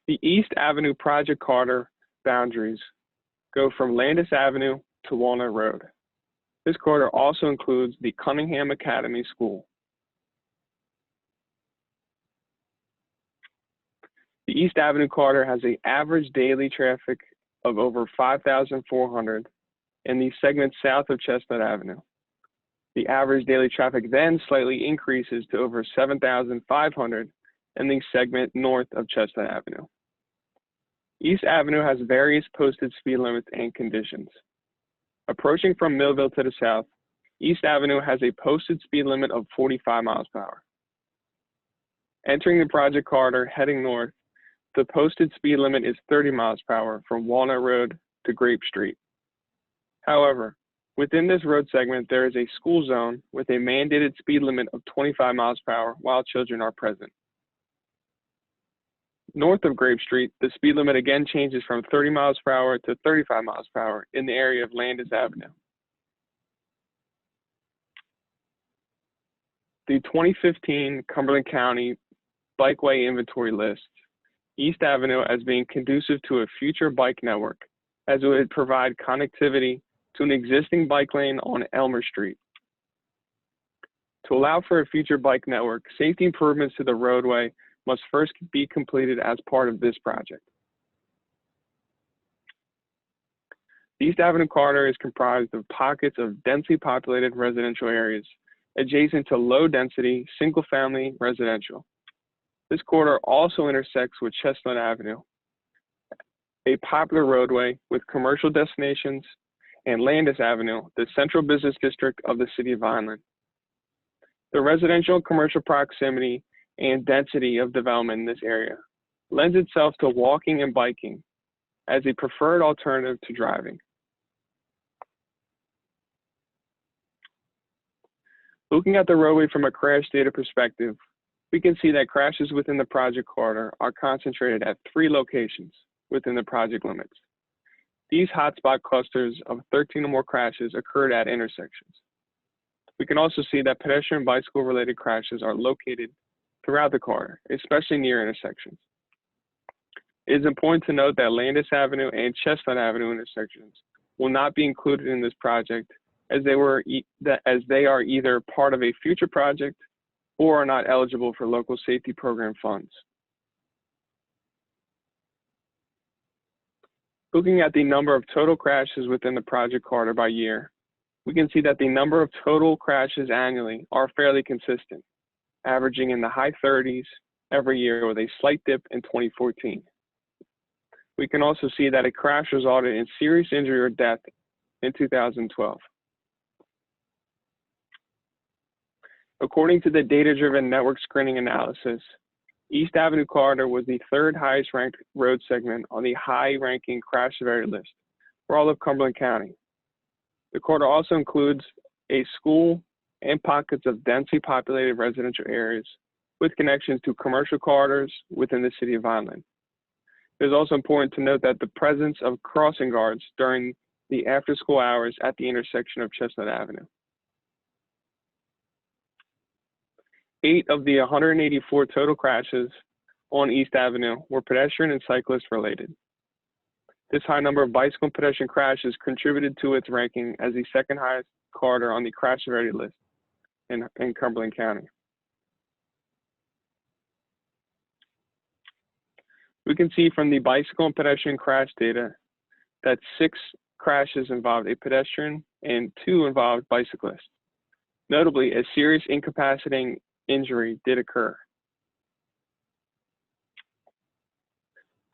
The East Avenue Project Corridor boundaries go from Landis Avenue to Walnut Road. This corridor also includes the Cunningham Academy School. The East Avenue corridor has an average daily traffic of over 5,400 in the segment south of Chestnut Avenue. The average daily traffic then slightly increases to over 7,500 in the segment north of Chestnut Avenue. East Avenue has various posted speed limits and conditions. Approaching from Millville to the south, East Avenue has a posted speed limit of 45 miles per hour. Entering the project corridor heading north, the posted speed limit is 30 miles per hour from Walnut Road to Grape Street. However, within this road segment, there is a school zone with a mandated speed limit of 25 miles per hour while children are present. North of Grape Street, the speed limit again changes from 30 miles per hour to 35 miles per hour in the area of Landis Avenue. The 2015 Cumberland County Bikeway Inventory lists East Avenue as being conducive to a future bike network, as it would provide connectivity to an existing bike lane on Elmer Street. To allow for a future bike network, safety improvements to the roadway must first be completed as part of this project. The East Avenue corridor is comprised of pockets of densely populated residential areas adjacent to low-density, single-family residential. This corridor also intersects with Chestnut Avenue, a popular roadway with commercial destinations, and Landis Avenue, the central business district of the city of Vineland. The residential and commercial proximity and density of development in this area lends itself to walking and biking as a preferred alternative to driving. Looking at the roadway from a crash data perspective, we can see that crashes within the project corridor are concentrated at 3 locations within the project limits. These hotspot clusters of 13 or more crashes occurred at intersections. We can also see that pedestrian and bicycle-related crashes are located throughout the corridor, especially near intersections. It is important to note that Landis Avenue and Chestnut Avenue intersections will not be included in this project as they are either part of a future project or are not eligible for local safety program funds. Looking at the number of total crashes within the project corridor by year, we can see that the number of total crashes annually are fairly consistent, averaging in the high 30s every year with a slight dip in 2014. We can also see that a crash resulted in serious injury or death in 2012. According to the data-driven network screening analysis, East Avenue corridor was the 3rd highest ranked road segment on the high-ranking crash severity list for all of Cumberland County. The corridor also includes a school and pockets of densely populated residential areas with connections to commercial corridors within the city of Vineland. It is also important to note that the presence of crossing guards during the after-school hours at the intersection of Chestnut Avenue. 8 of the 184 total crashes on East Avenue were pedestrian and cyclist related. This high number of bicycle and pedestrian crashes contributed to its ranking as the 2nd highest corridor on the crash severity list in Cumberland County. We can see from the bicycle and pedestrian crash data that 6 crashes involved a pedestrian and 2 involved bicyclists. Notably, a serious incapacitating injury did occur.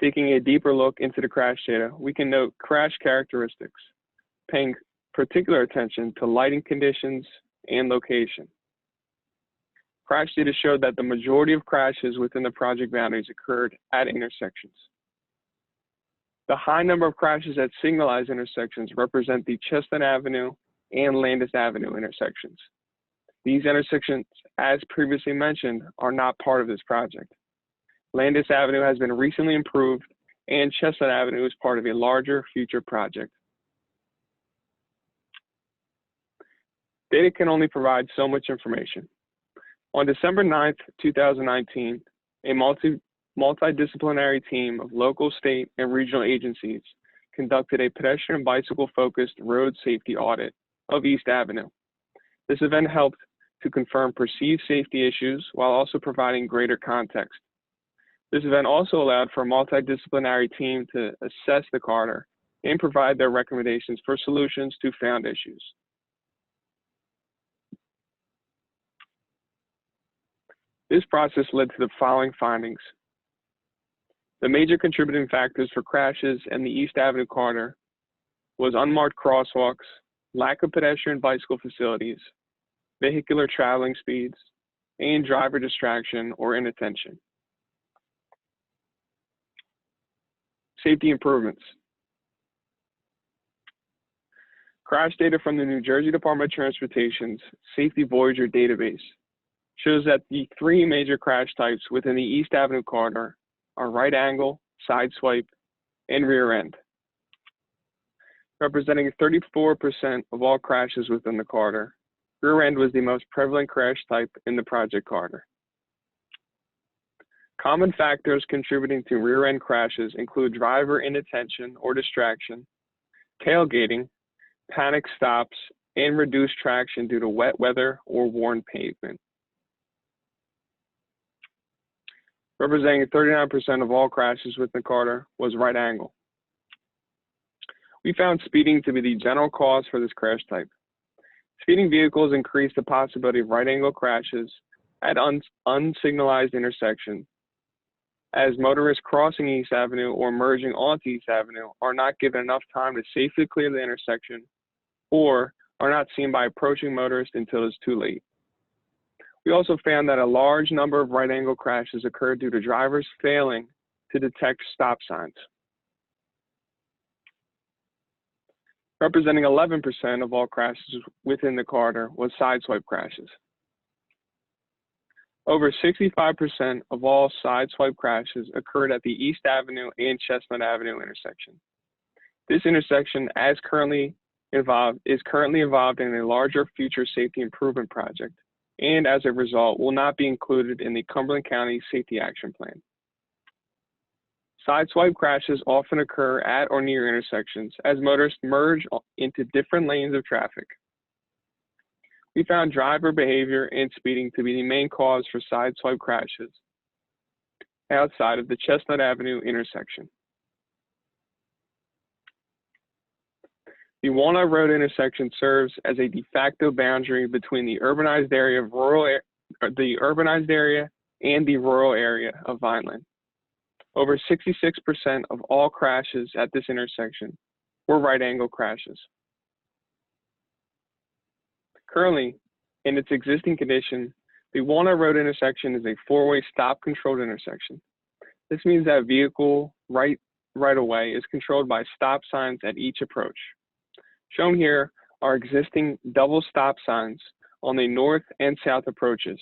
Taking a deeper look into the crash data, we can note crash characteristics, paying particular attention to lighting conditions and location. Crash data showed that the majority of crashes within the project boundaries occurred at intersections. The high number of crashes at signalized intersections represent the Chestnut Avenue and Landis Avenue intersections. These intersections, as previously mentioned, are not part of this project. Landis Avenue has been recently improved, and Chestnut Avenue is part of a larger future project. Data can only provide so much information. On December 9th, 2019, a multidisciplinary team of local, state, and regional agencies conducted a pedestrian and bicycle-focused road safety audit of East Avenue. This event helped to confirm perceived safety issues while also providing greater context. This event also allowed for a multidisciplinary team to assess the corridor and provide their recommendations for solutions to found issues. This process led to the following findings. The major contributing factors for crashes in the East Avenue corridor was unmarked crosswalks, lack of pedestrian bicycle facilities, vehicular traveling speeds, and driver distraction or inattention. Safety improvements. Crash data from the New Jersey Department of Transportation's Safety Voyager database shows that the three major crash types within the East Avenue corridor are right angle, side swipe, and rear end. Representing 34% of all crashes within the corridor, rear end was the most prevalent crash type in the project corridor. Common factors contributing to rear end crashes include driver inattention or distraction, tailgating, panic stops, and reduced traction due to wet weather or worn pavement. Representing 39% of all crashes within the corridor was right angle. We found speeding to be the general cause for this crash type. Speeding vehicles increase the possibility of right angle crashes at unsignalized intersections, as motorists crossing East Avenue or merging onto East Avenue are not given enough time to safely clear the intersection or are not seen by approaching motorists until it's too late. We also found that a large number of right angle crashes occurred due to drivers failing to detect stop signs. Representing 11% of all crashes within the corridor was side swipe crashes. Over 65% of all side swipe crashes occurred at the East Avenue and Chestnut Avenue intersection. This intersection is currently involved in a larger future safety improvement project, and as a result will not be included in the Cumberland County Safety Action Plan. Side swipe crashes often occur at or near intersections as motorists merge into different lanes of traffic. We found driver behavior and speeding to be the main cause for side swipe crashes outside of the Chestnut Avenue intersection. The Walnut Road intersection serves as a de facto boundary between the urbanized area and the rural area of Vineland. Over 66% of all crashes at this intersection were right angle crashes. Currently, in its existing condition, the Walnut Road intersection is a four-way stop-controlled intersection. This means that vehicle right-of-way is controlled by stop signs at each approach. Shown here are existing double stop signs on the north and south approaches.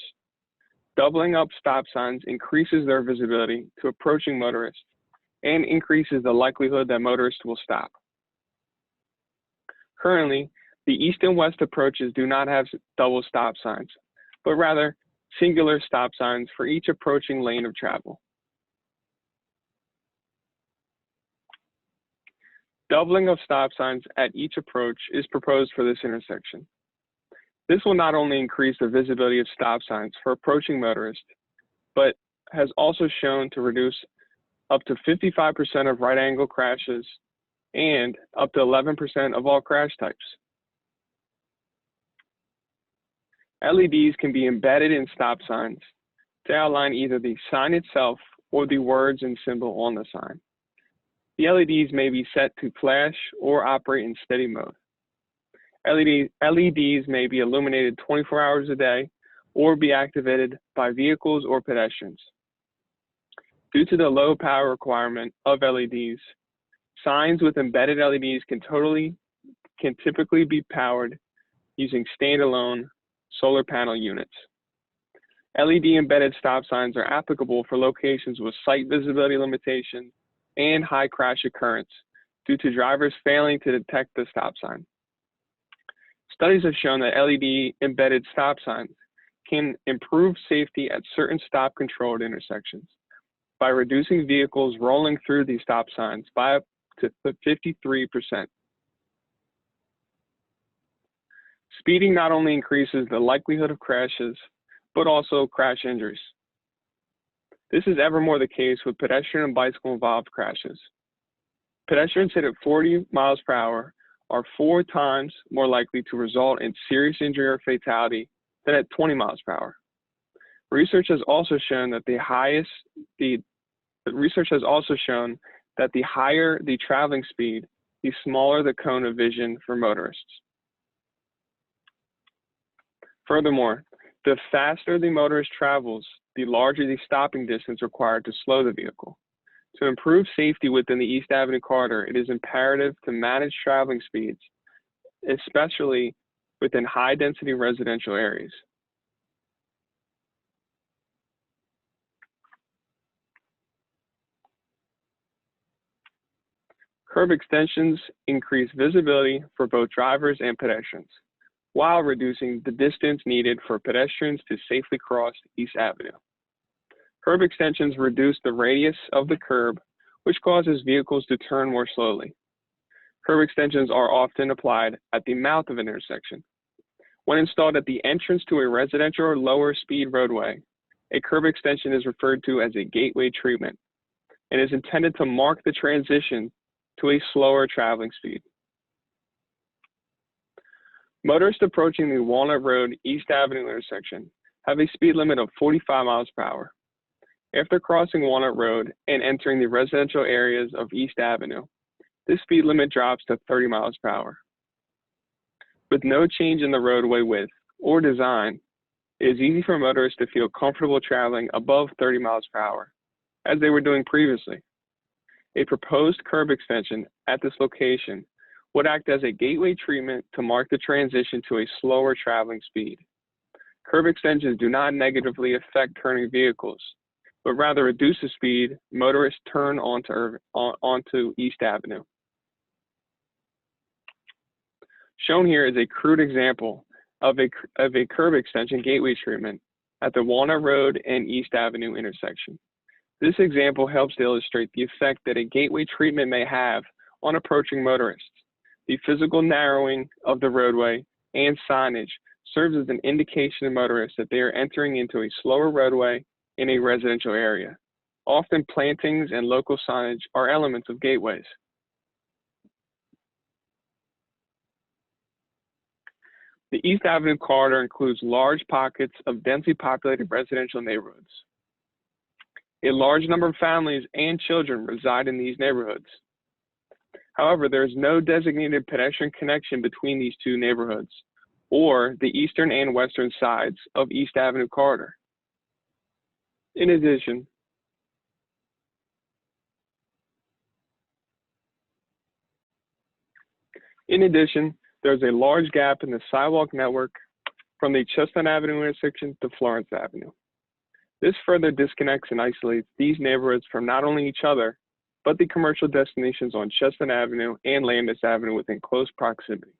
Doubling up stop signs increases their visibility to approaching motorists and increases the likelihood that motorists will stop. Currently, the east and west approaches do not have double stop signs, but rather singular stop signs for each approaching lane of travel. Doubling of stop signs at each approach is proposed for this intersection. This will not only increase the visibility of stop signs for approaching motorists, but has also shown to reduce up to 55% of right angle crashes and up to 11% of all crash types. LEDs can be embedded in stop signs to outline either the sign itself or the words and symbol on the sign. The LEDs may be set to flash or operate in steady mode. LEDs may be illuminated 24 hours a day or be activated by vehicles or pedestrians. Due to the low power requirement of LEDs, signs with embedded LEDs can typically be powered using standalone solar panel units. LED embedded stop signs are applicable for locations with sight visibility limitations and high crash occurrence due to drivers failing to detect the stop sign. Studies have shown that LED embedded stop signs can improve safety at certain stop-controlled intersections, by reducing vehicles rolling through these stop signs by up to 53%. Speeding not only increases the likelihood of crashes, but also crash injuries. This is ever more the case with pedestrian and bicycle involved crashes. Pedestrians hit at 40 miles per hour are 4 times more likely to result in serious injury or fatality than at 20 miles per hour. Research has also shown that the higher the traveling speed, the smaller the cone of vision for motorists. Furthermore, the faster the motorist travels, the larger the stopping distance required to slow the vehicle. To improve safety within the East Avenue corridor, it is imperative to manage traveling speeds, especially within high-density residential areas. Curb extensions increase visibility for both drivers and pedestrians, while reducing the distance needed for pedestrians to safely cross East Avenue. Curb extensions reduce the radius of the curb, which causes vehicles to turn more slowly. Curb extensions are often applied at the mouth of an intersection. When installed at the entrance to a residential or lower speed roadway, a curb extension is referred to as a gateway treatment and is intended to mark the transition to a slower traveling speed. Motorists approaching the Walnut Road East Avenue intersection have a speed limit of 45 miles per hour. After crossing Walnut Road and entering the residential areas of East Avenue, this speed limit drops to 30 miles per hour. With no change in the roadway width or design, it is easy for motorists to feel comfortable traveling above 30 miles per hour, as they were doing previously. A proposed curb extension at this location would act as a gateway treatment to mark the transition to a slower traveling speed. Curb extensions do not negatively affect turning vehicles, but rather reduce the speed motorists turn onto East Avenue. Shown here is a crude example of a curb extension gateway treatment at the Walnut Road and East Avenue intersection. This example helps to illustrate the effect that a gateway treatment may have on approaching motorists. The physical narrowing of the roadway and signage serves as an indication to motorists that they are entering into a slower roadway in a residential area. Often plantings and local signage are elements of gateways. The East Avenue corridor includes large pockets of densely populated residential neighborhoods. A large number of families and children reside in these neighborhoods. However, there is no designated pedestrian connection between these two neighborhoods or the eastern and western sides of East Avenue corridor. In addition, there's a large gap in the sidewalk network from the Chestnut Avenue intersection to Florence Avenue. This further disconnects and isolates these neighborhoods from not only each other, but the commercial destinations on Chestnut Avenue and Landis Avenue within close proximity.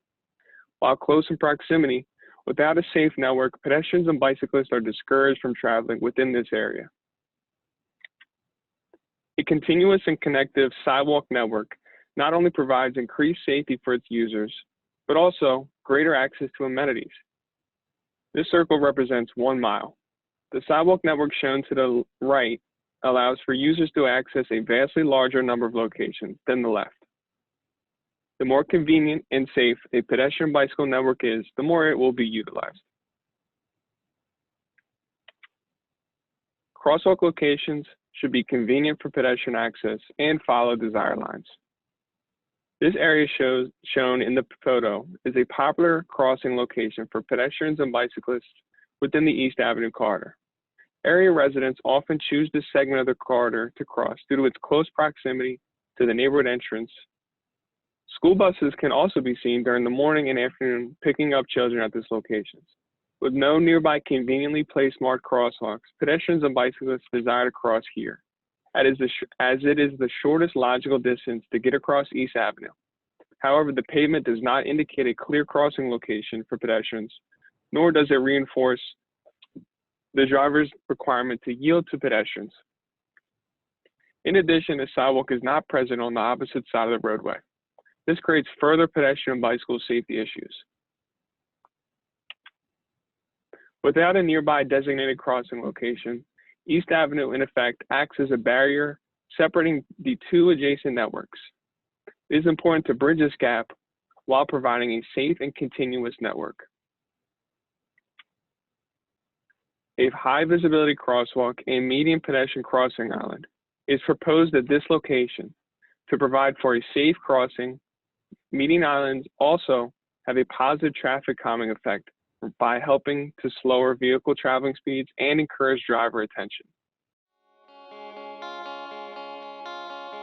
While close in proximity, without a safe network, pedestrians and bicyclists are discouraged from traveling within this area. A continuous and connective sidewalk network not only provides increased safety for its users, but also greater access to amenities. This circle represents 1 mile. The sidewalk network shown to the right allows for users to access a vastly larger number of locations than the left. The more convenient and safe a pedestrian bicycle network is, the more it will be utilized. Crosswalk locations should be convenient for pedestrian access and follow desired lines. This area shown in the photo is a popular crossing location for pedestrians and bicyclists within the East Avenue corridor. Area residents often choose this segment of the corridor to cross due to its close proximity to the neighborhood entrance. School buses can also be seen during the morning and afternoon picking up children at this location. With no nearby conveniently placed marked crosswalks, pedestrians and bicyclists desire to cross here, as it is the shortest logical distance to get across East Avenue. However, the pavement does not indicate a clear crossing location for pedestrians, nor does it reinforce the driver's requirement to yield to pedestrians. In addition, a sidewalk is not present on the opposite side of the roadway. This creates further pedestrian and bicycle safety issues. Without a nearby designated crossing location, East Avenue, in effect, acts as a barrier separating the two adjacent networks. It is important to bridge this gap while providing a safe and continuous network. A high visibility crosswalk and median pedestrian crossing island is proposed at this location to provide for a safe crossing. Median islands also have a positive traffic calming effect by helping to slower vehicle traveling speeds and encourage driver attention.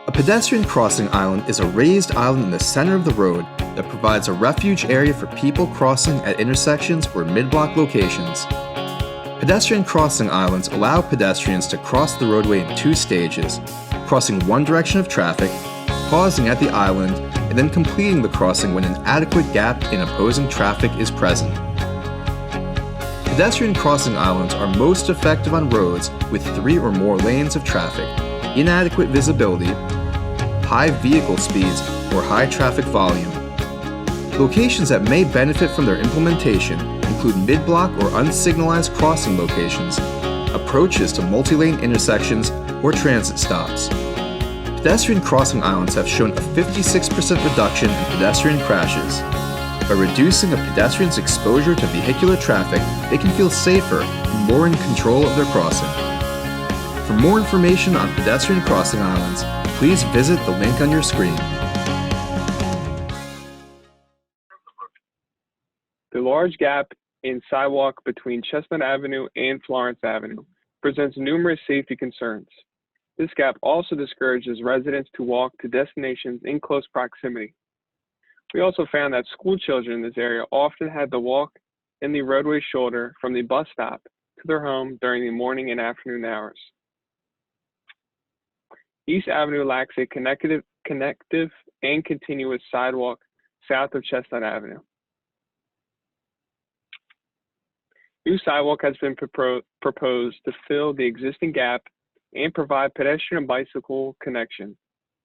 A pedestrian crossing island is a raised island in the center of the road that provides a refuge area for people crossing at intersections or mid-block locations. Pedestrian crossing islands allow pedestrians to cross the roadway in two stages, crossing one direction of traffic, pausing at the island, and then completing the crossing when an adequate gap in opposing traffic is present. Pedestrian crossing islands are most effective on roads with 3 or more lanes of traffic, inadequate visibility, high vehicle speeds, or high traffic volume. Locations that may benefit from their implementation include mid-block or unsignalized crossing locations, approaches to multi-lane intersections, or transit stops. Pedestrian crossing islands have shown a 56% reduction in pedestrian crashes. By reducing a pedestrian's exposure to vehicular traffic, they can feel safer and more in control of their crossing. For more information on pedestrian crossing islands, please visit the link on your screen. The large gap in sidewalk between Chestnut Avenue and Florence Avenue presents numerous safety concerns. This gap also discourages residents to walk to destinations in close proximity. We also found that school children in this area often had to walk in the roadway shoulder from the bus stop to their home during the morning and afternoon hours. East Avenue lacks a connective and continuous sidewalk south of Chestnut Avenue. New sidewalk has been proposed to fill the existing gap and provide pedestrian and bicycle connection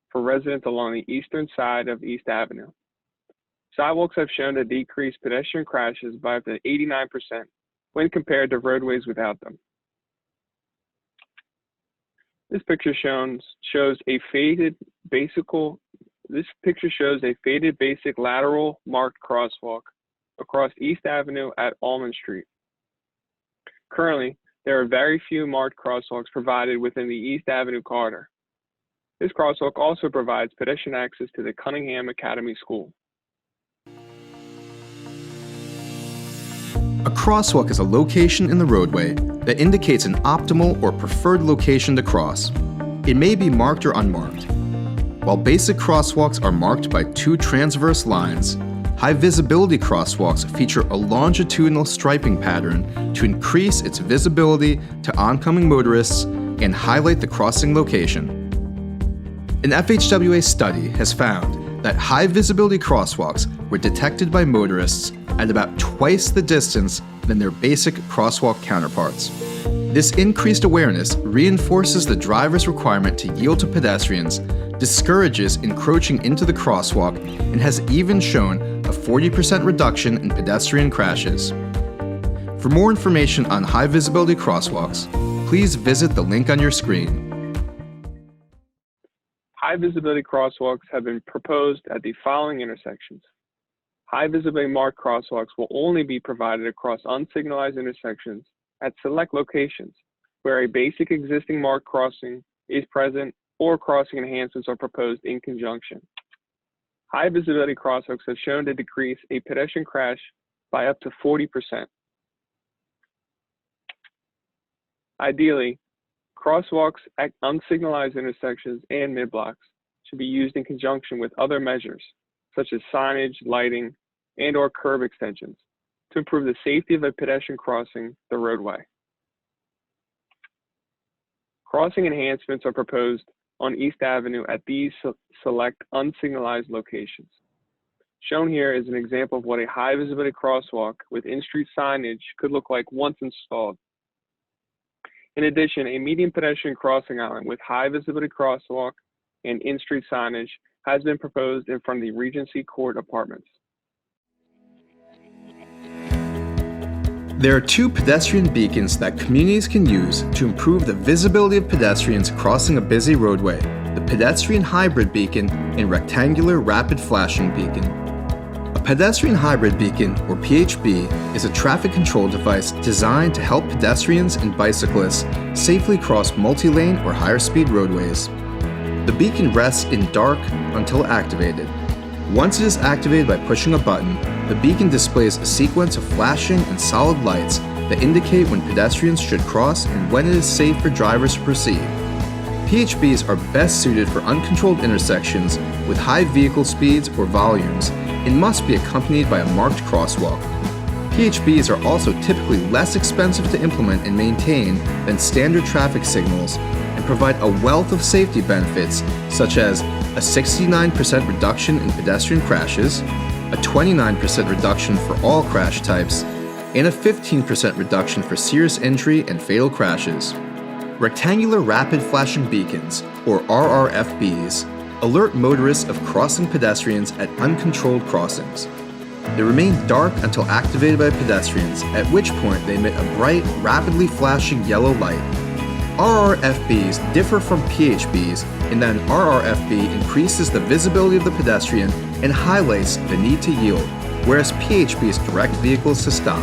for residents along the eastern side of East Avenue. Sidewalks have shown to decrease pedestrian crashes by up to 89% when compared to roadways without them. This picture shows a faded basic lateral marked crosswalk across East Avenue at Almond Street. Currently, there are very few marked crosswalks provided within the East Avenue corridor. This crosswalk also provides pedestrian access to the Cunningham Academy School. A crosswalk is a location in the roadway that indicates an optimal or preferred location to cross. It may be marked or unmarked. While basic crosswalks are marked by 2 transverse lines, high visibility crosswalks feature a longitudinal striping pattern to increase its visibility to oncoming motorists and highlight the crossing location. An FHWA study has found that high visibility crosswalks were detected by motorists at about twice the distance than their basic crosswalk counterparts. This increased awareness reinforces the driver's requirement to yield to pedestrians, discourages encroaching into the crosswalk, and has even shown a 40% reduction in pedestrian crashes. For more information on high visibility crosswalks, please visit the link on your screen. High visibility crosswalks have been proposed at the following intersections. High visibility marked crosswalks will only be provided across unsignalized intersections at select locations where a basic existing marked crossing is present or crossing enhancements are proposed in conjunction. High visibility crosswalks have shown to decrease a pedestrian crash by up to 40%. Ideally, crosswalks at unsignalized intersections and mid-blocks should be used in conjunction with other measures, such as signage, lighting, and/or curb extensions to improve the safety of a pedestrian crossing the roadway. Crossing enhancements are proposed on East Avenue at these select unsignalized locations. Shown here is an example of what a high visibility crosswalk with in-street signage could look like once installed. In addition, a median pedestrian crossing island with high visibility crosswalk and in-street signage has been proposed in front of the Regency Court Apartments. There are 2 pedestrian beacons that communities can use to improve the visibility of pedestrians crossing a busy roadway: the pedestrian hybrid beacon and rectangular rapid flashing beacon. A pedestrian hybrid beacon, or PHB, is a traffic control device designed to help pedestrians and bicyclists safely cross multi-lane or higher speed roadways. The beacon rests in dark until activated. Once it is activated by pushing a button, the beacon displays a sequence of flashing and solid lights that indicate when pedestrians should cross and when it is safe for drivers to proceed. PHBs are best suited for uncontrolled intersections with high vehicle speeds or volumes and must be accompanied by a marked crosswalk. PHBs are also typically less expensive to implement and maintain than standard traffic signals and provide a wealth of safety benefits, such as a 69% reduction in pedestrian crashes, a 29% reduction for all crash types, and a 15% reduction for serious injury and fatal crashes. Rectangular Rapid Flashing Beacons, or RRFBs, alert motorists of crossing pedestrians at uncontrolled crossings. They remain dark until activated by pedestrians, at which point they emit a bright, rapidly flashing yellow light. RRFBs differ from PHBs in that an RRFB increases the visibility of the pedestrian and highlights the need to yield, whereas PHBs direct vehicles to stop.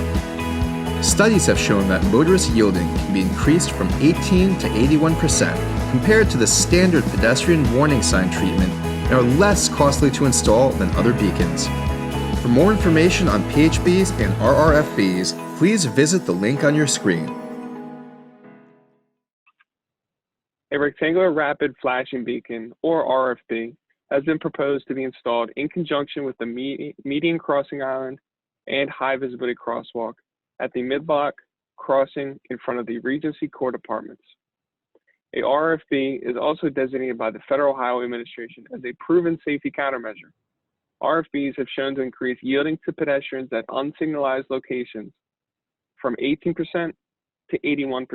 Studies have shown that motorist yielding can be increased from 18 to 81% compared to the standard pedestrian warning sign treatment and are less costly to install than other beacons. For more information on PHBs and RRFBs, please visit the link on your screen. A rectangular rapid flashing beacon, or RFB, has been proposed to be installed in conjunction with the median crossing island and high visibility crosswalk at the mid-block crossing in front of the Regency Court Apartments. A RFB is also designated by the Federal Highway Administration as a proven safety countermeasure. RFBs have shown to increase yielding to pedestrians at unsignalized locations from 18% to 81%.